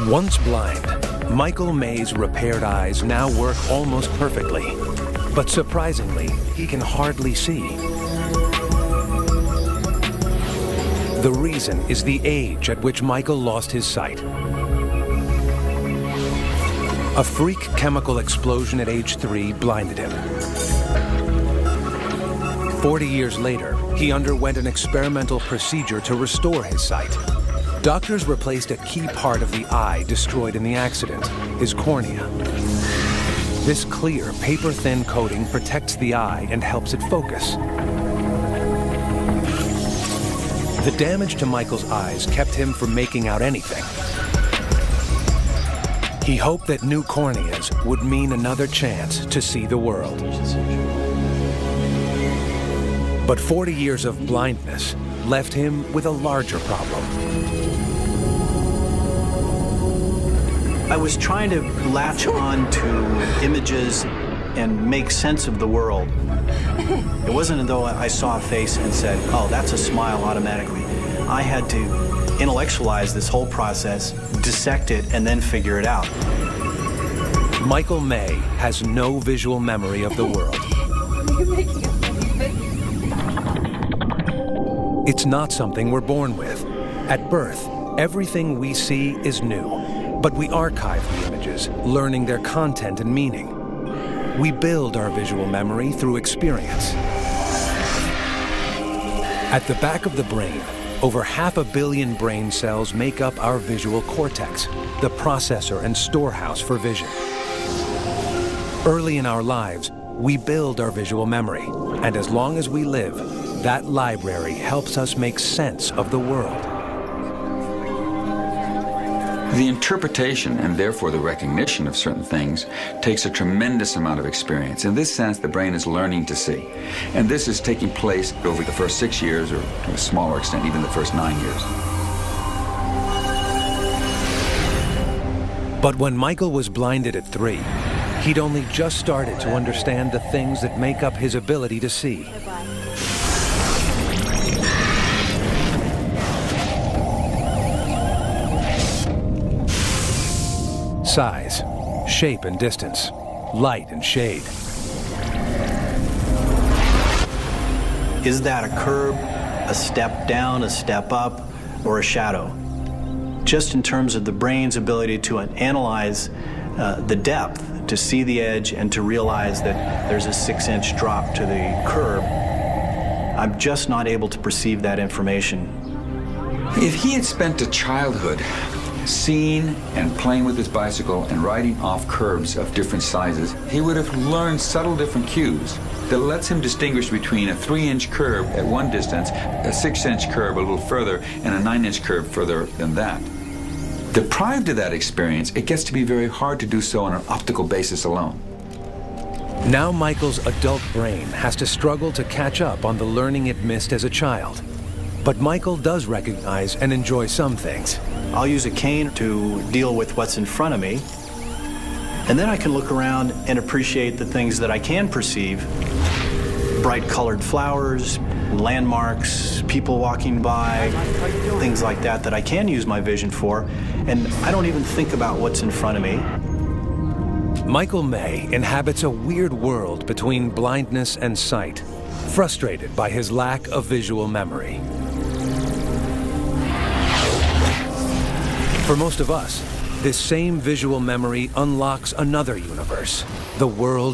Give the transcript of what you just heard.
Once blind, Michael May's repaired eyes now work almost perfectly. But surprisingly, he can hardly see. The reason is the age at which Michael lost his sight. A freak chemical explosion at age 3 blinded him. 40 years later, he underwent an experimental procedure to restore his sight. Doctors replaced a key part of the eye destroyed in the accident, his cornea. This clear, paper-thin coating protects the eye and helps it focus. The damage to Michael's eyes kept him from making out anything. He hoped that new corneas would mean another chance to see the world. But 40 years of blindness left him with a larger problem. I was trying to latch on to images and make sense of the world. It wasn't as though I saw a face and said, oh, that's a smile automatically. I had to intellectualize this whole process, dissect it, and then figure it out. Michael May has no visual memory of the world. It's not something we're born with. At birth, everything we see is new. But we archive the images, learning their content and meaning. We build our visual memory through experience. At the back of the brain, over 500 million brain cells make up our visual cortex, the processor and storehouse for vision. Early in our lives, we build our visual memory, and as long as we live, that library helps us make sense of the world. The interpretation, and therefore the recognition of certain things, takes a tremendous amount of experience. In this sense, the brain is learning to see. And this is taking place over the first 6 years, or to a smaller extent, even the first 9 years. But when Michael was blinded at 3, he'd only just started to understand the things that make up his ability to see. Size, shape and distance, light and shade. Is that a curb, a step down, a step up, or a shadow? Just in terms of the brain's ability to analyze the depth, to see the edge and to realize that there's a 6-inch drop to the curb, I'm just not able to perceive that information. If he had spent a childhood seeing and playing with his bicycle and riding off curbs of different sizes, he would have learned subtle different cues that lets him distinguish between a 3-inch curve at one distance, a 6-inch curve a little further, and a 9-inch curve further than that. Deprived of that experience, it gets to be very hard to do so on an optical basis alone. Now Michael's adult brain has to struggle to catch up on the learning it missed as a child. But Michael does recognize and enjoy some things. I'll use a cane to deal with what's in front of me, and then I can look around and appreciate the things that I can perceive. Bright colored flowers, landmarks, people walking by, things like that that I can use my vision for, and I don't even think about what's in front of me. Michael May inhabits a weird world between blindness and sight, frustrated by his lack of visual memory. For most of us, this same visual memory unlocks another universe, the world